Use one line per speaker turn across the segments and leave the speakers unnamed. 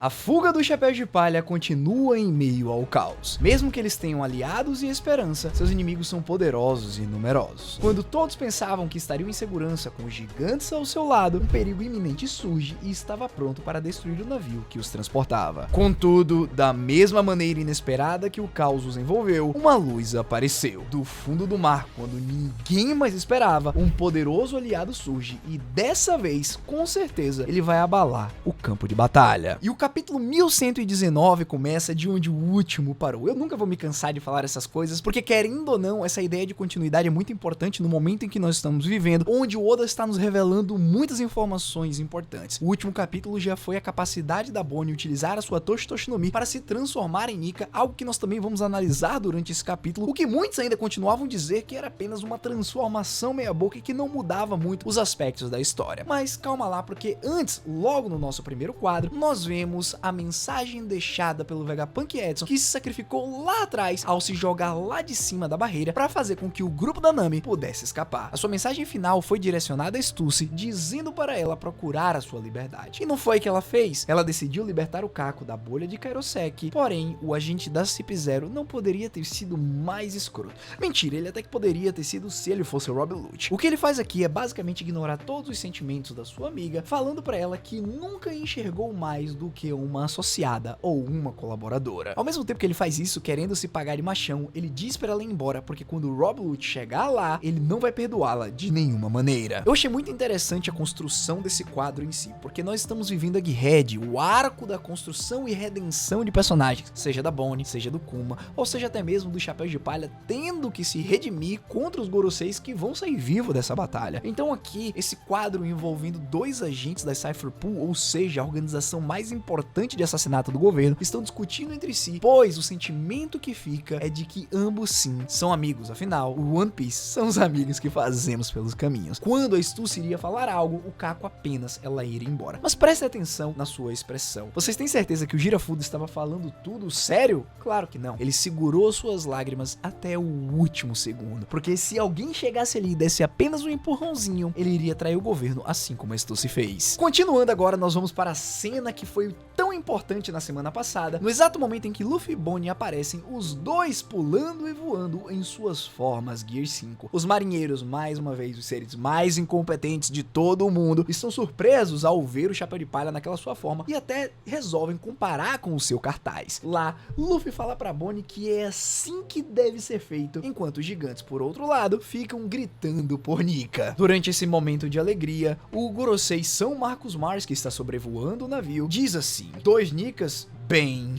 A fuga do Chapéu de Palha continua em meio ao caos. Mesmo que eles tenham aliados e esperança, seus inimigos são poderosos e numerosos. Quando todos pensavam que estariam em segurança com os gigantes ao seu lado, um perigo iminente surge e estava pronto para destruir o navio que os transportava. Contudo, da mesma maneira inesperada que o caos os envolveu, uma luz apareceu. Do fundo do mar, quando ninguém mais esperava, um poderoso aliado surge e dessa vez, com certeza, ele vai abalar o campo de batalha. E o capítulo 1119 começa de onde o último parou. Eu nunca vou me cansar de falar essas coisas, porque querendo ou não, essa ideia de continuidade é muito importante no momento em que nós estamos vivendo, onde o Oda está nos revelando muitas informações importantes. O último capítulo já foi a capacidade da Bonnie utilizar a sua Toshi Toshi no Mi para se transformar em Nika, algo que nós também vamos analisar durante esse capítulo, o que muitos ainda continuavam a dizer que era apenas uma transformação meia boca e que não mudava muito os aspectos da história. Mas calma lá, porque antes, logo no nosso primeiro quadro, nós vemos a mensagem deixada pelo Vegapunk Edson, que se sacrificou lá atrás ao se jogar lá de cima da barreira para fazer com que o grupo da Nami pudesse escapar. A sua mensagem final foi direcionada a Stussy, dizendo para ela procurar a sua liberdade. E não foi o que ela fez. Ela decidiu libertar o Kako da bolha de Kairosek, porém, o agente da CP0 não poderia ter sido mais escroto. Mentira, ele até que poderia ter sido se ele fosse o Rob Lute. O que ele faz aqui é basicamente ignorar todos os sentimentos da sua amiga, falando para ela que nunca enxergou mais do que uma associada ou uma colaboradora. Ao mesmo tempo que ele faz isso, querendo se pagar de machão, ele diz para ela ir embora, porque quando o Rob Lute chegar lá, ele não vai perdoá-la de nenhuma maneira. Eu achei muito interessante a construção desse quadro em si, porque nós estamos vivendo a Egghead, o arco da construção e redenção de personagens, seja da Bonnie, seja do Kuma, ou seja até mesmo do Chapéu de Palha, tendo que se redimir contra os Goroseis que vão sair vivos dessa batalha. Então aqui, esse quadro envolvendo dois agentes da Cypher Pool, ou seja, a organização mais importante de assassinato do governo, estão discutindo entre si, pois o sentimento que fica é de que ambos sim são amigos, afinal, o One Piece são os amigos que fazemos pelos caminhos. Quando a Stussy iria falar algo, o Kako apenas ela iria embora. Mas preste atenção na sua expressão. Vocês têm certeza que o Girafudo estava falando tudo sério? Claro que não. Ele segurou suas lágrimas até o último segundo, porque se alguém chegasse ali e desse apenas um empurrãozinho, ele iria trair o governo, assim como a Stussy fez. Continuando agora, nós vamos para a cena que foi tão importante na semana passada, no exato momento em que Luffy e Bonnie aparecem, os dois pulando e voando em suas formas Gear 5. Os marinheiros, mais uma vez, os seres mais incompetentes de todo o mundo, estão surpresos ao ver o Chapéu de Palha naquela sua forma e até resolvem comparar com o seu cartaz. Lá, Luffy fala pra Bonnie que é assim que deve ser feito, enquanto os gigantes, por outro lado, ficam gritando por Nika. Durante esse momento de alegria, o Gorosei São Marcos Mars, que está sobrevoando o navio, diz assim: 2 Nikas? Bem,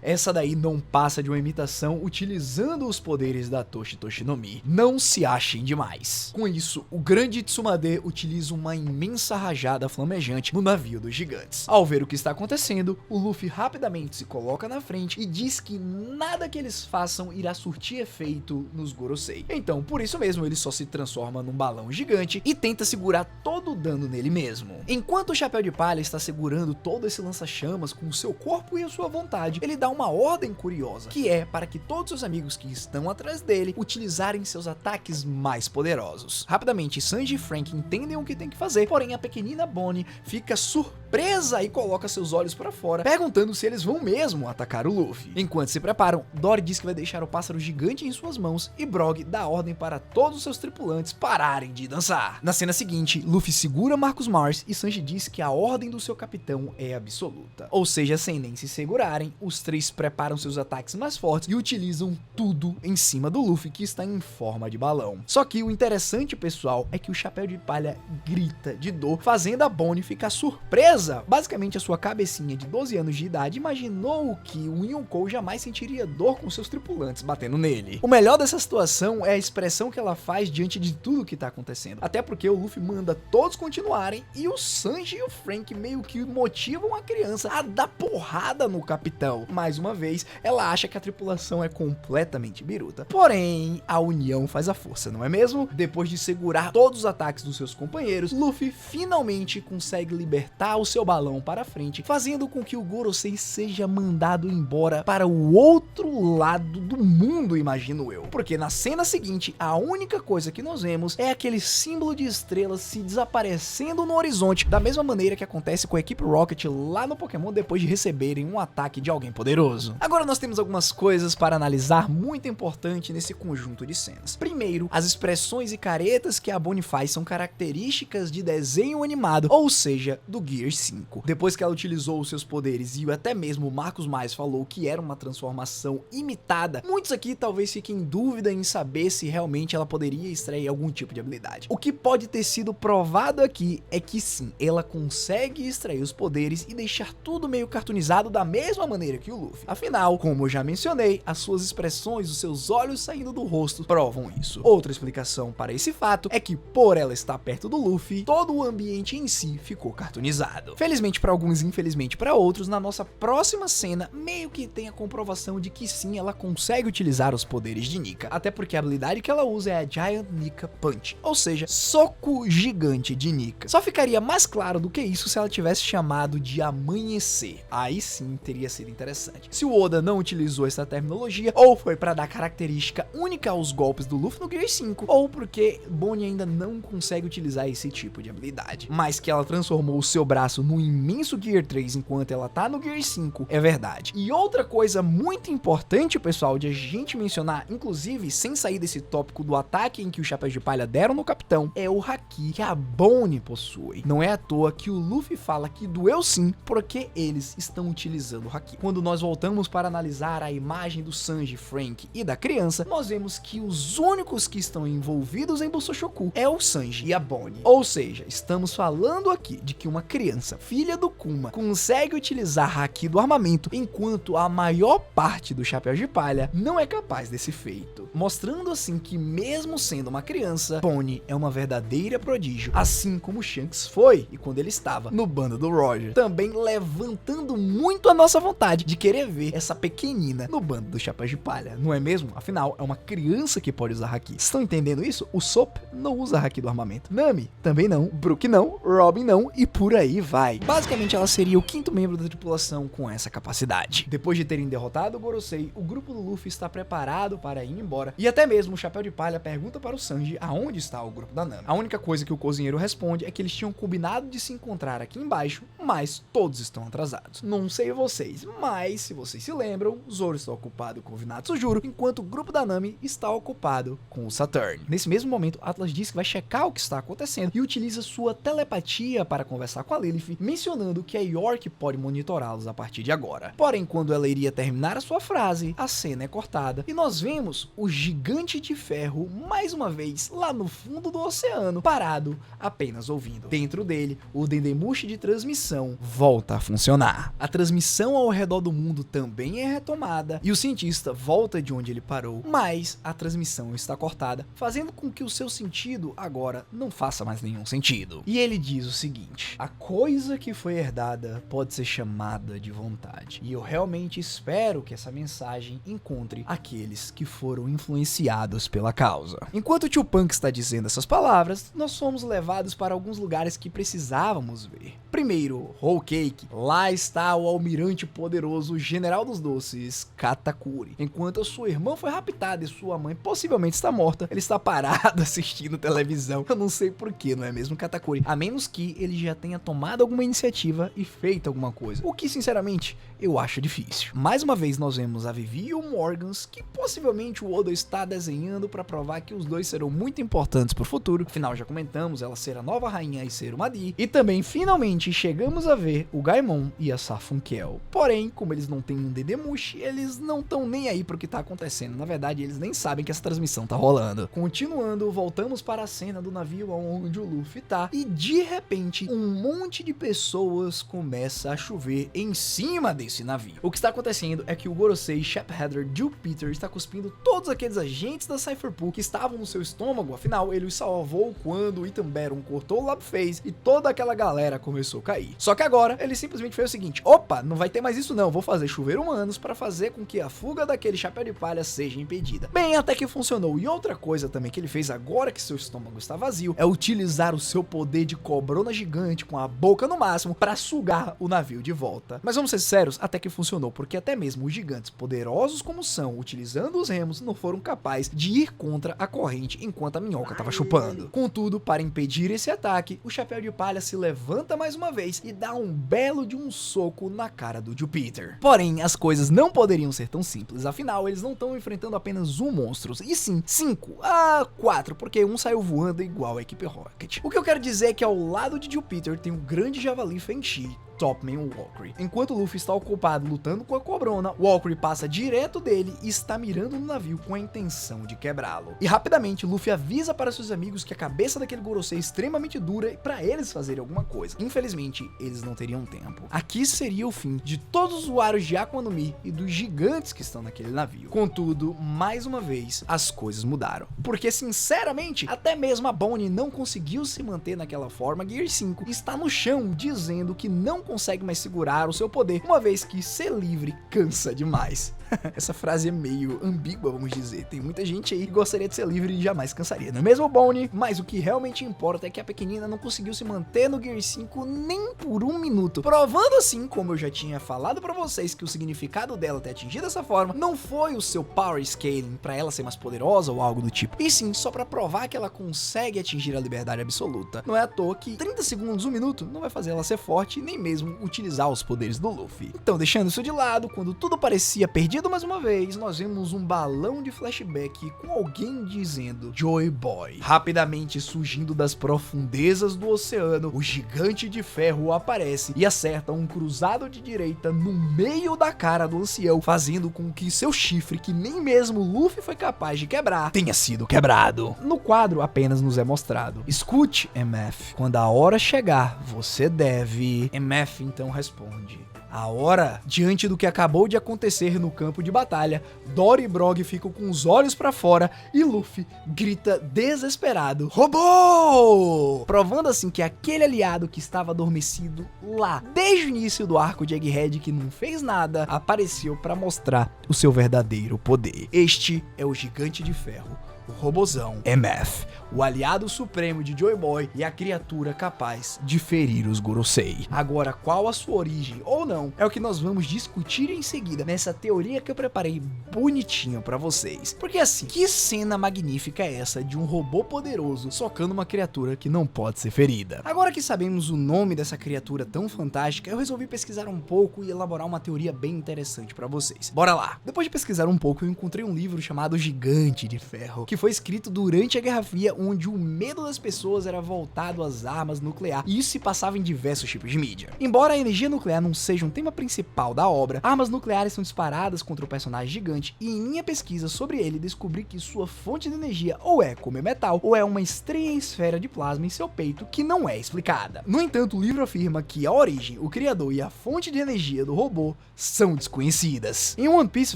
essa daí não passa de uma imitação utilizando os poderes da Toshi Toshi no Mi. Não se achem demais. Com isso, o grande Tsumade utiliza uma imensa rajada flamejante no navio dos gigantes. Ao ver o que está acontecendo, o Luffy rapidamente se coloca na frente e diz que nada que eles façam irá surtir efeito nos Gorosei. Então, por isso mesmo, ele só se transforma num balão gigante e tenta segurar todo o dano nele mesmo. Enquanto o Chapéu de Palha está segurando todo esse lança-chamas com o seu corpo e a sua vontade, ele dá uma ordem curiosa, que é para que todos os amigos que estão atrás dele utilizarem seus ataques mais poderosos. Rapidamente, Sanji e Frank entendem o que tem que fazer, porém a pequenina Bonnie fica surpresa e coloca seus olhos para fora, perguntando se eles vão mesmo atacar o Luffy. Enquanto se preparam, Dory diz que vai deixar o pássaro gigante em suas mãos e Brog dá ordem para todos os seus tripulantes pararem de dançar. Na cena seguinte, Luffy segura Marcus Mars e Sanji diz que a ordem do seu capitão é absoluta, ou seja, sem nem se segurarem, os três preparam seus ataques mais fortes e utilizam tudo em cima do Luffy, que está em forma de balão. Só que o interessante, pessoal, é que o Chapéu de Palha grita de dor, fazendo a Bonnie ficar surpresa. Basicamente, a sua cabecinha de 12 anos de idade imaginou que o Yonkou jamais sentiria dor com seus tripulantes batendo nele. O melhor dessa situação é a expressão que ela faz diante de tudo que tá acontecendo, até porque o Luffy manda todos continuarem e o Sanji e o Frank meio que motivam a criança a dar porrada no capitão. Mais uma vez, ela acha que a tripulação é completamente biruta. Porém, a união faz a força, não é mesmo? Depois de segurar todos os ataques dos seus companheiros, Luffy finalmente consegue libertar o seu balão para frente, fazendo com que o Gorosei seja mandado embora para o outro lado do mundo, imagino eu. Porque na cena seguinte, a única coisa que nós vemos é aquele símbolo de estrelas se desaparecendo no horizonte, da mesma maneira que acontece com a equipe Rocket lá no Pokémon depois de receberem um ataque de alguém poderoso. Agora nós temos algumas coisas para analisar muito importante nesse conjunto de cenas. Primeiro, as expressões e caretas que a Bonnie faz são características de desenho animado, ou seja, do Gear 5. Depois que ela utilizou os seus poderes e até mesmo o Marcos Mais falou que era uma transformação imitada, muitos aqui talvez fiquem em dúvida em saber se realmente ela poderia extrair algum tipo de habilidade. O que pode ter sido provado aqui é que sim, ela consegue extrair os poderes e deixar tudo meio cartoonizado da mesma maneira que o Luffy. Afinal, como eu já mencionei, as suas expressões, os seus olhos saindo do rosto provam isso. Outra explicação para esse fato é que, por ela estar perto do Luffy, todo o ambiente em si ficou cartoonizado. Felizmente para alguns, infelizmente para outros, na nossa próxima cena meio que tem a comprovação de que sim, ela consegue utilizar os poderes de Nika, até porque a habilidade que ela usa é a Giant Nika Punch, ou seja, soco gigante de Nika. Só ficaria mais claro do que isso se ela tivesse chamado de amanhecer, aí sim teria sido interessante. Se o Oda não utilizou essa terminologia, ou foi para dar característica única aos golpes do Luffy no Gear 5, ou porque Bonnie ainda não consegue utilizar esse tipo de habilidade. Mas que ela transformou o seu braço no imenso Gear 3 enquanto ela tá no Gear 5, é verdade. E outra coisa muito importante, pessoal, de a gente mencionar, inclusive sem sair desse tópico do ataque em que os Chapéus de Palha deram no Capitão, é o Haki que a Bonnie possui. Não é à toa que o Luffy fala que doeu sim, porque eles estão utilizando o Haki. Quando nós voltamos para analisar a imagem do Sanji, Frank e da criança, nós vemos que os únicos que estão envolvidos em Busoshoku é o Sanji e a Bonnie. Ou seja, estamos falando aqui de que uma criança, filha do Kuma, consegue utilizar Haki do armamento, enquanto a maior parte do Chapéu de Palha não é capaz desse feito. Mostrando assim que mesmo sendo uma criança, Bonnie é uma verdadeira prodígio, assim como Shanks foi e quando ele estava no bando do Roger, também levantando muito a nossa vontade de querer ver essa pequenina no bando do Chapéu de Palha, não é mesmo? Afinal, é uma criança que pode usar Haki. Estão entendendo isso? O Sop não usa Haki do armamento, Nami também não, Brook não, Robin não e por aí vai. Basicamente ela seria o quinto membro da tripulação com essa capacidade. Depois de terem derrotado o Gorosei, o grupo do Luffy está preparado para ir embora e até mesmo o Chapéu de Palha pergunta para o Sanji aonde está o grupo da Nami. A única coisa que o cozinheiro responde é que eles tinham combinado de se encontrar aqui embaixo, mas todos estão atrasados. Não sei vocês, mas se vocês se lembram, Zoro está ocupado com o Vinatsu Juro, enquanto o grupo da Nami está ocupado com o Saturn. Nesse mesmo momento, Atlas diz que vai checar o que está acontecendo e utiliza sua telepatia para conversar com a Lilith, mencionando que a York pode monitorá-los a partir de agora. Porém, quando ela iria terminar a sua frase, a cena é cortada e nós vemos o Gigante de Ferro mais uma vez lá no fundo do oceano, parado, apenas ouvindo. Dentro dele, o Dendemushi de transmissão volta a funcionar. A transmissão ao redor do mundo também é retomada e o cientista volta de onde ele parou, mas a transmissão está cortada, fazendo com que o seu sentido agora não faça mais nenhum sentido. E ele diz o seguinte: a coisa que foi herdada pode ser chamada de vontade, e eu realmente espero que essa mensagem encontre aqueles que foram influenciados pela causa. Enquanto o Tio Punk está dizendo essas palavras, nós somos levados para alguns lugares que precisávamos ver. Primeiro, Whole Cake. Lá está o almirante poderoso General dos Doces, Katakuri. Enquanto a sua irmã foi raptada e sua mãe possivelmente está morta, ele está parado assistindo televisão. Eu não sei porquê, não é mesmo, Katakuri? A menos que ele já tenha tomado alguma iniciativa e feito alguma coisa. O que, sinceramente, eu acho difícil. Mais uma vez nós vemos a Vivi e o Morgans, que possivelmente o Oda está desenhando para provar que os dois serão muito importantes para o futuro. Afinal, já comentamos ela ser a nova rainha e ser uma Di. E também, finalmente, chegamos a ver o Gaimon e a Safunkel. Porém, como eles não têm um Dendemushi, eles não estão nem aí pro que tá acontecendo. Na verdade, eles nem sabem que essa transmissão tá rolando. Continuando, voltamos para a cena do navio onde o Luffy tá, e de repente, um monte de pessoas começa a chover em cima desse navio. O que está acontecendo é que o Gorosei, Shepherder, Jupiter está cuspindo todos aqueles agentes da Cypherpool que estavam no seu estômago, afinal ele os salvou quando o Ethan Baron cortou o Labface e toda aquela galera começou a cair. Só que agora ele simplesmente fez o seguinte: opa, não vai ter mais isso não, vou fazer chover humanos para fazer com que a fuga daquele chapéu de palha seja impedida. Bem, até que funcionou. E outra coisa também que ele fez agora que seu estômago está vazio é utilizar o seu poder de cobrona gigante com a boca no máximo para sugar o navio de volta. Mas vamos ser sérios, até que funcionou, porque até mesmo os gigantes, poderosos como são, utilizando os remos, não foram capazes de ir contra a corrente enquanto a minhoca estava chupando. Contudo, para impedir esse ataque, o chapéu de palha se levanta mais uma vez e dá um belo de um soco na cara do Jupiter. Porém, as coisas não poderiam ser tão simples, afinal eles não estão enfrentando apenas um monstro, e sim 5 a 4, porque um saiu voando igual a equipe Rocket. O que eu quero dizer é que ao lado de Jupiter tem o grande javali Feng-Chi, Topman Walkyrie. Enquanto Luffy está ocupado lutando com a cobrona, Walkyrie passa direto dele e está mirando no navio com a intenção de quebrá-lo. E rapidamente Luffy avisa para seus amigos que a cabeça daquele Gorosei é extremamente dura e para eles fazerem alguma coisa. Infelizmente, eles não teriam tempo. Aqui seria o fim de todos os usuários de Akuma no Mi e dos gigantes que estão naquele navio. Contudo, mais uma vez, as coisas mudaram. Porque, sinceramente, até mesmo a Bonnie não conseguiu se manter naquela forma Gear 5 e está no chão dizendo que não consegue mais segurar o seu poder, uma vez que ser livre cansa demais. Essa frase é meio ambígua, vamos dizer. Tem muita gente aí que gostaria de ser livre e jamais cansaria, não é mesmo, Bonnie? Mas o que realmente importa é que a pequenina não conseguiu se manter no Gear 5 nem por um minuto, provando assim, como eu já tinha falado pra vocês, que o significado dela ter atingido dessa forma não foi o seu power scaling pra ela ser mais poderosa ou algo do tipo, e sim só pra provar que ela consegue atingir a liberdade absoluta. Não é à toa que 30 segundos, um minuto, não vai fazer ela ser forte nem mesmo utilizar os poderes do Luffy. Então, deixando isso de lado, quando tudo parecia perdido mais uma vez, nós vemos um balão de flashback com alguém dizendo Joy Boy. Rapidamente surgindo das profundezas do oceano, o gigante de ferro aparece e acerta um cruzado de direita no meio da cara do ancião, fazendo com que seu chifre, que nem mesmo Luffy foi capaz de quebrar, tenha sido quebrado. No quadro apenas nos é mostrado: escute, MF, quando a hora chegar, você deve... MF então responde: a hora? Diante do que acabou de acontecer no campo de batalha, Dory e Brog ficam com os olhos pra fora e Luffy grita desesperado: Robô! Provando assim que aquele aliado que estava adormecido lá desde o início do arco de Egghead, que não fez nada, apareceu pra mostrar o seu verdadeiro poder. Este é o Gigante de Ferro, o robozão MF, o aliado supremo de Joy Boy e a criatura capaz de ferir os Gorosei. Agora, qual a sua origem ou não, é o que nós vamos discutir em seguida nessa teoria que eu preparei bonitinho pra vocês. Porque assim, que cena magnífica é essa de um robô poderoso socando uma criatura que não pode ser ferida? Agora que sabemos o nome dessa criatura tão fantástica, eu resolvi pesquisar um pouco e elaborar uma teoria bem interessante pra vocês. Bora lá! Depois de pesquisar um pouco, eu encontrei um livro chamado Gigante de Ferro, que foi escrito durante a Guerra Fria, onde o medo das pessoas era voltado às armas nucleares, e isso se passava em diversos tipos de mídia. Embora a energia nuclear não seja um tema principal da obra, armas nucleares são disparadas contra o personagem gigante, e em minha pesquisa sobre ele descobri que sua fonte de energia ou é como metal, ou é uma estranha esfera de plasma em seu peito que não é explicada. No entanto, o livro afirma que a origem, o criador e a fonte de energia do robô são desconhecidas. Em One Piece,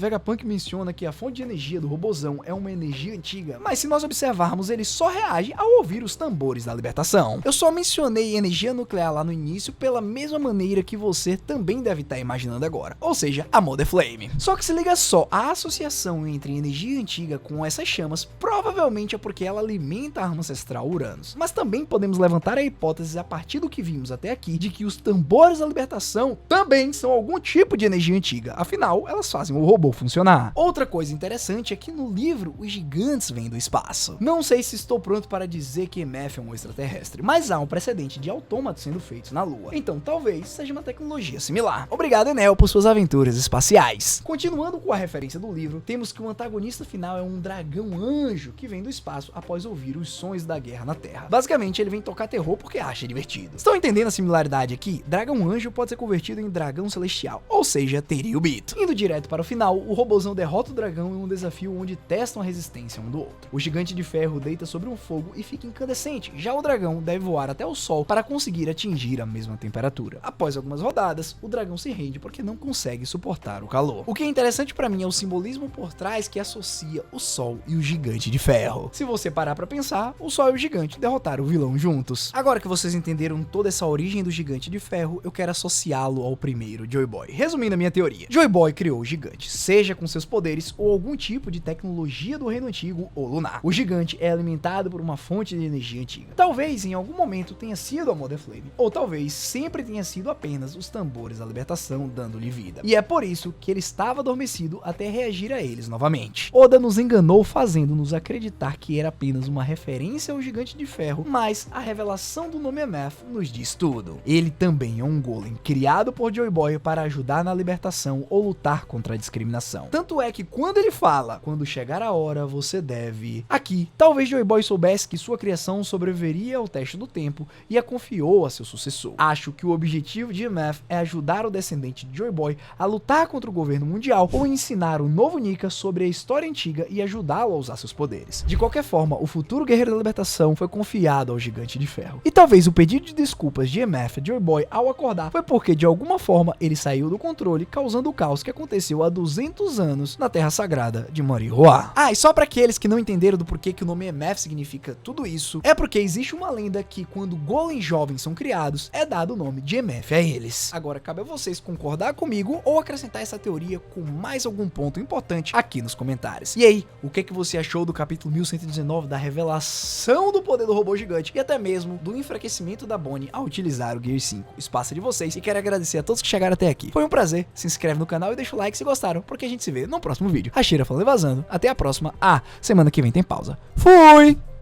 Vegapunk menciona que a fonte de energia do robozão é uma energia antiga, mas se nós observarmos, ele só reage ao ouvir os tambores da libertação. Eu só mencionei energia nuclear lá no início pela mesma maneira que você também deve estar imaginando agora, ou seja, a Mother Flame. Só que se liga só, a associação entre energia antiga com essas chamas provavelmente é porque ela alimenta a arma ancestral Uranus. Mas também podemos levantar a hipótese a partir do que vimos até aqui, de que os tambores da libertação também são algum tipo de energia antiga, afinal, elas fazem o robô funcionar. Outra coisa interessante é que no livro, os gigantes vêm do espaço. Não sei se estou pronto para dizer que MF é um extraterrestre, mas há um precedente de autômatos sendo feitos na Lua, então talvez seja uma tecnologia similar. Obrigado, Enel, por suas aventuras espaciais. Continuando com a referência do livro, temos que o antagonista final é um dragão anjo que vem do espaço após ouvir os sons da guerra na Terra. Basicamente, ele vem tocar terror porque acha divertido. Estão entendendo a similaridade aqui? Dragão anjo pode ser convertido em dragão celestial, ou seja, teria o Bito. Indo direto para o final, o robozão derrota o dragão em um desafio onde testam a resistência um do outro. outro. O gigante de ferro deita sobre um fogo e fica incandescente, já o dragão deve voar até o sol para conseguir atingir a mesma temperatura. Após algumas rodadas, o dragão se rende porque não consegue suportar o calor. O que é interessante para mim é o simbolismo por trás que associa o sol e o gigante de ferro. Se você parar para pensar, o sol e o gigante derrotaram o vilão juntos. Agora que vocês entenderam toda essa origem do gigante de ferro, eu quero associá-lo ao primeiro Joy Boy. Resumindo a minha teoria, Joy Boy criou o gigante, seja com seus poderes ou algum tipo de tecnologia do reino antigo ou lunar. O gigante é alimentado por uma fonte de energia antiga. Talvez em algum momento tenha sido a Mother Flame, ou talvez sempre tenha sido apenas os tambores da libertação dando-lhe vida. E é por isso que ele estava adormecido até reagir a eles novamente. Oda nos enganou fazendo-nos acreditar que era apenas uma referência ao gigante de ferro, mas a revelação do nome Emeth nos diz tudo. Ele também é um golem criado por Joy Boy para ajudar na libertação ou lutar contra a discriminação. Tanto é que quando ele fala, quando chegar a hora você deve... Aqui, talvez Joy Boy soubesse que sua criação sobreviveria ao teste do tempo e a confiou a seu sucessor. Acho que o objetivo de Emeth é ajudar o descendente de Joy Boy a lutar contra o governo mundial ou ensinar o novo Nika sobre a história antiga e ajudá-lo a usar seus poderes. De qualquer forma, o futuro guerreiro da libertação foi confiado ao gigante de ferro. E talvez o pedido de desculpas de Emeth a Joy Boy ao acordar foi porque de alguma forma ele saiu do controle, causando o caos que aconteceu há 200 anos na Terra Sagrada de Moriroa. Ah, e só para aqueles que não entenderam do porquê que o nome Emeth significa tudo isso, é porque existe uma lenda que quando golems jovens são criados, é dado o nome de Emeth a eles. Agora cabe a vocês concordar comigo ou acrescentar essa teoria com mais algum ponto importante aqui nos comentários. E aí, o que você achou do capítulo 1119 da revelação do poder do robô gigante e até mesmo do enfraquecimento da Bonnie ao utilizar o Gear 5? Espaço é de vocês e quero agradecer a todos que chegaram até aqui. Foi um prazer, se inscreve no canal e deixa o like se gostaram, porque a gente se vê no próximo vídeo. Hashira falando e vazando, até a próxima. Ah, semana que vem tem pausa. Fui!